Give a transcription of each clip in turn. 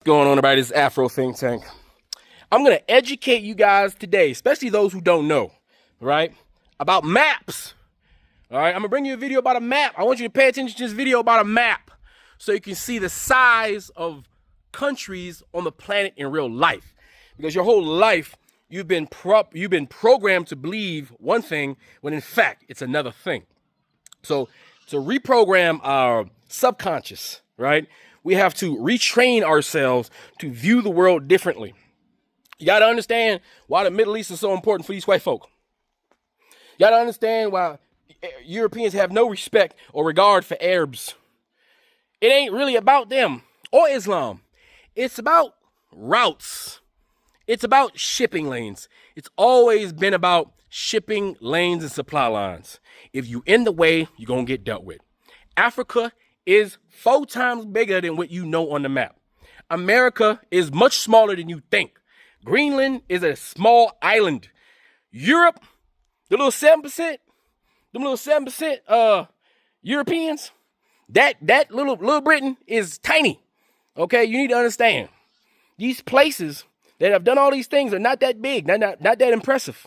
going on, everybody? This is Afro Think Tank. I'm going to educate you guys today, especially those who don't know, right, about maps. All right, I'm going to bring you a video about a map. I want you to pay attention to this video about a map so you can see the size of countries on the planet in real life. Because your whole life, you've been programmed to believe one thing when in fact it's another thing. So to reprogram our subconscious, right, we have to retrain ourselves to view the world differently. You got to understand why the Middle East is so important for these white folk. You got to understand why Europeans have no respect or regard for Arabs. It ain't really about them or Islam. It's about routes. It's about shipping lanes. It's always been about shipping lanes and supply lines. If you in the way, you're going to get dealt with. Africa is 4 times bigger than what you know on the map. America is much smaller than you think. Greenland is a small island. Europe, the little 7%, Europeans, that little Britain is tiny. Okay, you need to understand. These places that have done all these things are not that big, not that impressive.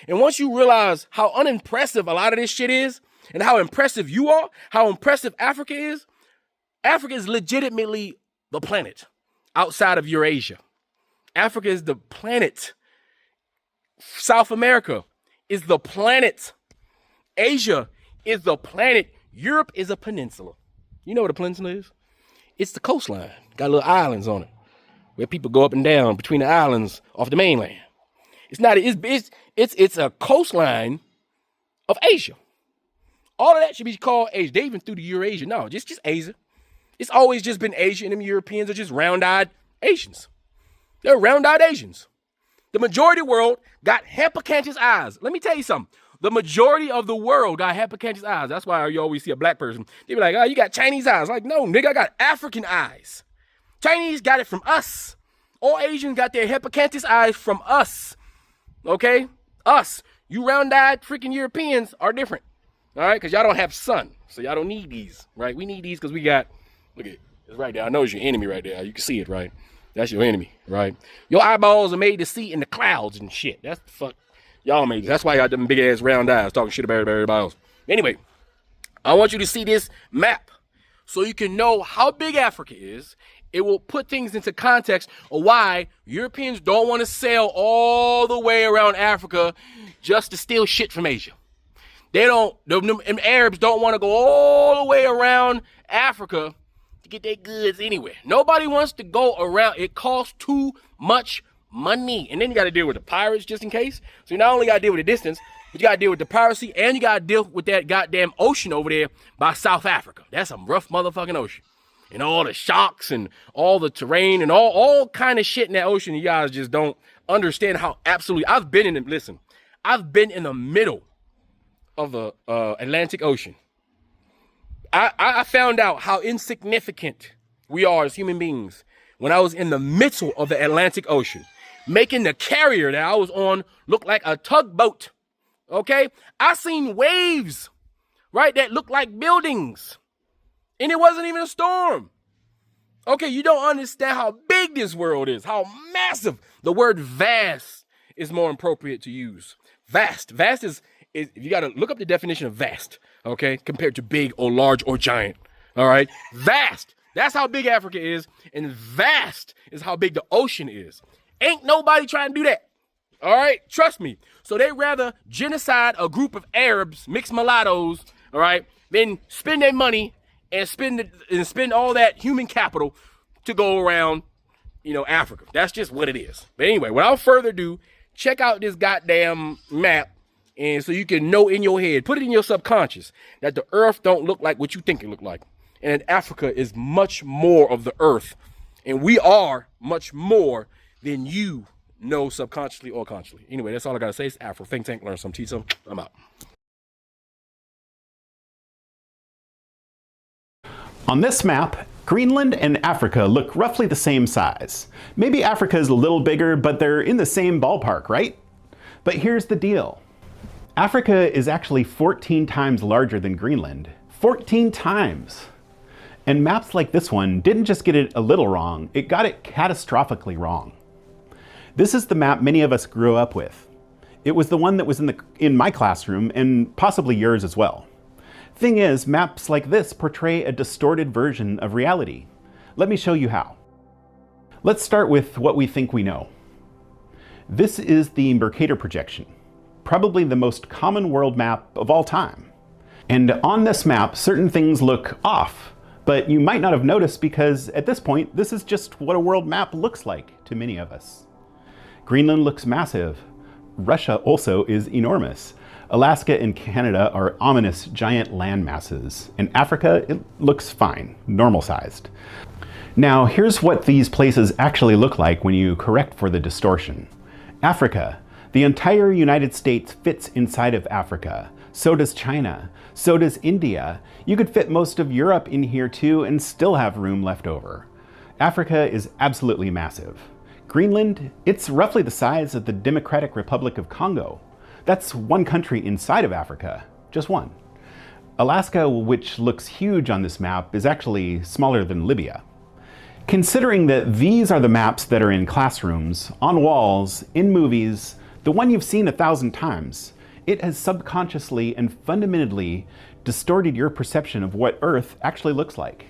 And once you realize how unimpressive a lot of this shit is, and how impressive you are, how impressive Africa is legitimately the planet outside of Eurasia. Africa is the planet. South America is the planet. Asia is the planet. Europe is a peninsula. You know what a peninsula is? It's the coastline. Got little islands on it where people go up and down between the islands off the mainland. It's a coastline of Asia. All of that should be called Asia. They even threw the Eurasia. No, just Asia. It's always just been Asia, and them Europeans are just round-eyed Asians. They're round-eyed Asians. The majority of the world got hippocampus eyes. Let me tell you something. The majority of the world got hippocampus eyes. That's why you always see a black person. They be like, oh, you got Chinese eyes. Like, no, nigga, I got African eyes. Chinese got it from us. All Asians got their hippocampus eyes from us. Okay? Us. You round-eyed freaking Europeans are different. All right? Because y'all don't have sun. So y'all don't need these, right? We need these because we got, look at it. It's right there. I know it's your enemy right there. You can see it, right? That's your enemy, right? Your eyeballs are made to see in the clouds and shit. That's the fuck y'all made. That's why y'all got them big ass round eyes talking shit about everybody else. Anyway, I want you to see this map so you can know how big Africa is. It will put things into context of why Europeans don't want to sail all the way around Africa just to steal shit from Asia. And Arabs don't want to go all the way around Africa to get their goods anywhere. Nobody wants to go around. It costs too much money. And then you got to deal with the pirates just in case. So you not only got to deal with the distance, but you got to deal with the piracy, and you got to deal with that goddamn ocean over there by South Africa. That's some rough motherfucking ocean. And all the sharks and all the terrain and all kind of shit in that ocean. You guys just don't understand how absolutely. I've been in the middle of the Atlantic Ocean. I found out how insignificant we are as human beings when I was in the middle of the Atlantic Ocean, making the carrier that I was on look like a tugboat. Okay? I seen waves, right, that looked like buildings. And it wasn't even a storm. Okay, you don't understand how big this world is, how massive. The word vast is more appropriate to use. Vast. Vast is you got to look up the definition of vast, okay, compared to big or large or giant, all right? Vast. That's how big Africa is, and vast is how big the ocean is. Ain't nobody trying to do that, all right? Trust me. So they rather genocide a group of Arabs, mixed mulattoes, all right, than spend their money and spend all that human capital to go around, Africa. That's just what it is. But anyway, without further ado, check out this goddamn map. And so you can know in your head, put it in your subconscious, that the earth don't look like what you think it look like. And that Africa is much more of the earth. And we are much more than you know subconsciously or consciously. Anyway, that's all I got to say. It's Afro Think Tank. Learn some, teach some. I'm out. On this map, Greenland and Africa look roughly the same size. Maybe Africa is a little bigger, but they're in the same ballpark, right? But here's the deal. Africa is actually 14 times larger than Greenland. 14 times! And maps like this one didn't just get it a little wrong, it got it catastrophically wrong. This is the map many of us grew up with. It was the one that was in my classroom and possibly yours as well. Thing is, maps like this portray a distorted version of reality. Let me show you how. Let's start with what we think we know. This is the Mercator projection, probably the most common world map of all time. And on this map, certain things look off, but you might not have noticed because at this point, this is just what a world map looks like to many of us. Greenland looks massive. Russia also is enormous. Alaska and Canada are ominous giant land masses. And Africa, it looks fine, normal sized. Now, here's what these places actually look like when you correct for the distortion. Africa. The entire United States fits inside of Africa. So does China. So does India. You could fit most of Europe in here too and still have room left over. Africa is absolutely massive. Greenland, it's roughly the size of the Democratic Republic of Congo. That's one country inside of Africa, just one. Alaska, which looks huge on this map, is actually smaller than Libya. Considering that these are the maps that are in classrooms, on walls, in movies, the one you've seen 1,000 times, it has subconsciously and fundamentally distorted your perception of what Earth actually looks like.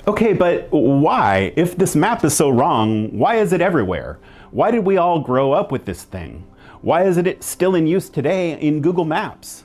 Okay, but why? If this map is so wrong, why is it everywhere? Why did we all grow up with this thing? Why is it still in use today in Google Maps?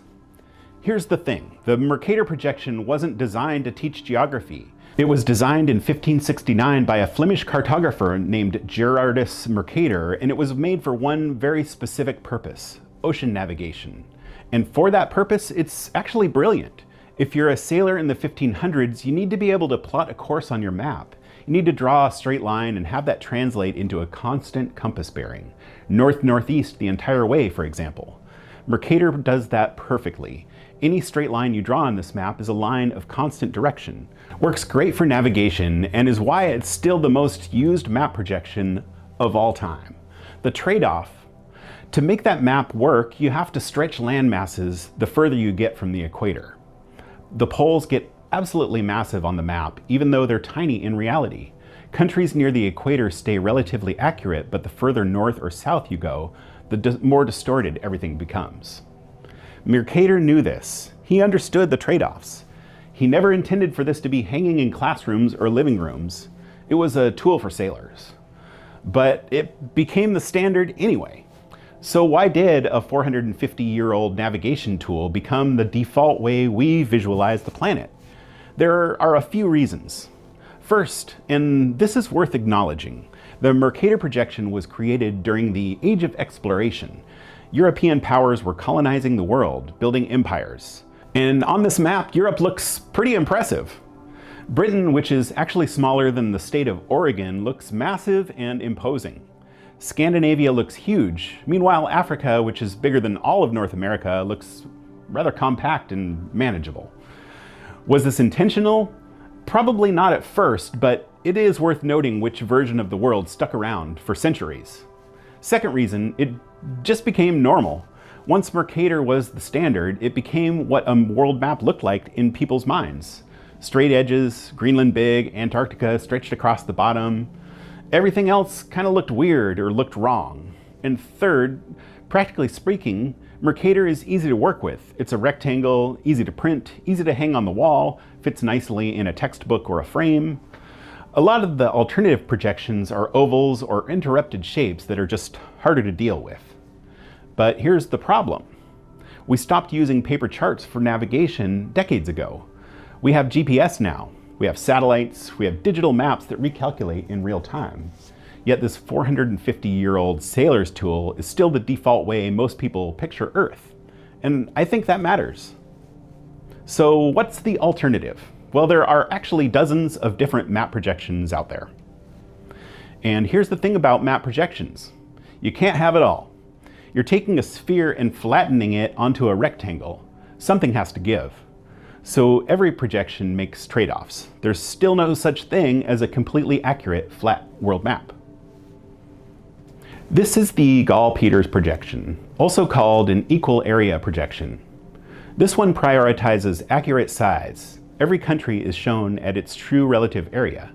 Here's the thing. The Mercator projection wasn't designed to teach geography. It was designed in 1569 by a Flemish cartographer named Gerardus Mercator, and it was made for one very specific purpose: ocean navigation. And for that purpose, it's actually brilliant. If you're a sailor in the 1500s, you need to be able to plot a course on your map. You need to draw a straight line and have that translate into a constant compass bearing. North-northeast the entire way, for example. Mercator does that perfectly. Any straight line you draw on this map is a line of constant direction. Works great for navigation and is why it's still the most used map projection of all time. The trade-off: to make that map work, you have to stretch land masses the further you get from the equator. The poles get absolutely massive on the map, even though they're tiny in reality. Countries near the equator stay relatively accurate, but the further north or south you go, the more distorted everything becomes. Mercator knew this. He understood the trade-offs. He never intended for this to be hanging in classrooms or living rooms. It was a tool for sailors. But it became the standard anyway. So why did a 450-year-old navigation tool become the default way we visualize the planet? There are a few reasons. First, and this is worth acknowledging, the Mercator projection was created during the Age of Exploration. European powers were colonizing the world, building empires. And on this map, Europe looks pretty impressive. Britain, which is actually smaller than the state of Oregon, looks massive and imposing. Scandinavia looks huge. Meanwhile, Africa, which is bigger than all of North America, looks rather compact and manageable. Was this intentional? Probably not at first, but it is worth noting which version of the world stuck around for centuries. Second reason, it just became normal. Once Mercator was the standard, it became what a world map looked like in people's minds. Straight edges, Greenland big, Antarctica stretched across the bottom. Everything else kind of looked weird or looked wrong. And third, practically speaking, Mercator is easy to work with. It's a rectangle, easy to print, easy to hang on the wall, fits nicely in a textbook or a frame. A lot of the alternative projections are ovals or interrupted shapes that are just harder to deal with. But here's the problem. We stopped using paper charts for navigation decades ago. We have GPS now. We have satellites. We have digital maps that recalculate in real time. Yet this 450-year-old sailor's tool is still the default way most people picture Earth. And I think that matters. So what's the alternative? Well, there are actually dozens of different map projections out there. And here's the thing about map projections. You can't have it all. You're taking a sphere and flattening it onto a rectangle. Something has to give. So every projection makes trade-offs. There's still no such thing as a completely accurate flat world map. This is the Gall-Peters projection, also called an equal area projection. This one prioritizes accurate size. Every country is shown at its true relative area.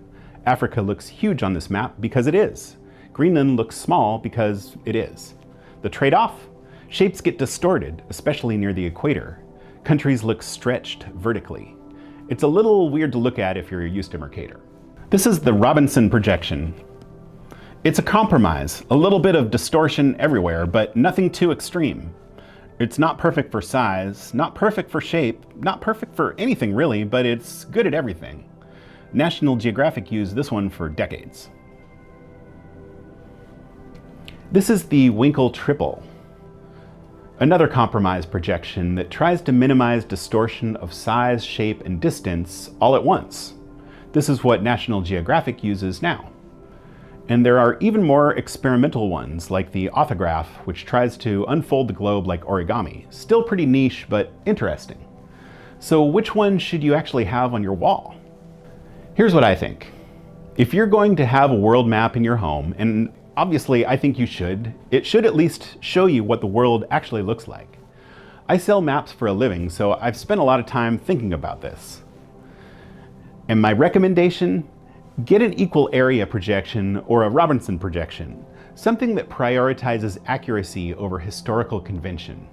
Africa looks huge on this map because it is. Greenland looks small because it is. The trade-off? Shapes get distorted, especially near the equator. Countries look stretched vertically. It's a little weird to look at if you're used to Mercator. This is the Robinson projection. It's a compromise, a little bit of distortion everywhere, but nothing too extreme. It's not perfect for size, not perfect for shape, not perfect for anything really, but it's good at everything. National Geographic used this one for decades. This is the Winkel triple. Another compromise projection that tries to minimize distortion of size, shape, and distance all at once. This is what National Geographic uses now. And there are even more experimental ones, like the Orthograph, which tries to unfold the globe like origami. Still pretty niche, but interesting. So which one should you actually have on your wall? Here's what I think. If you're going to have a world map in your home, and obviously I think you should, it should at least show you what the world actually looks like. I sell maps for a living, so I've spent a lot of time thinking about this. And my recommendation? Get an equal area projection or a Robinson projection, something that prioritizes accuracy over historical convention.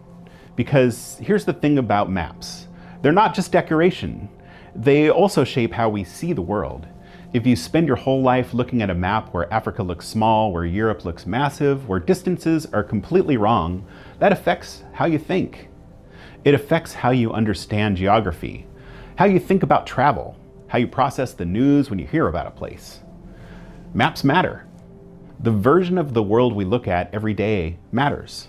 Because here's the thing about maps. They're not just decoration. They also shape how we see the world. If you spend your whole life looking at a map where Africa looks small, where Europe looks massive, where distances are completely wrong, that affects how you think. It affects how you understand geography, how you think about travel, how you process the news when you hear about a place. Maps matter. The version of the world we look at every day matters.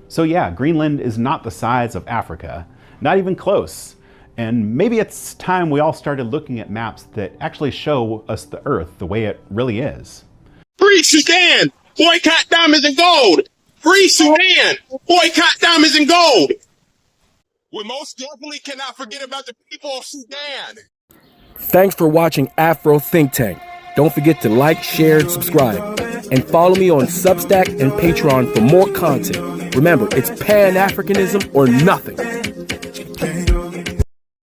So yeah, Greenland is not the size of Africa, not even close. And maybe it's time we all started looking at maps that actually show us the Earth the way it really is. Free Sudan! Boycott diamonds and gold! Free Sudan! Boycott diamonds and gold! We most definitely cannot forget about the people of Sudan! Thanks for watching Afro Think Tank. Don't forget to like, share, and subscribe. And follow me on Substack and Patreon for more content. Remember, it's Pan-Africanism or nothing.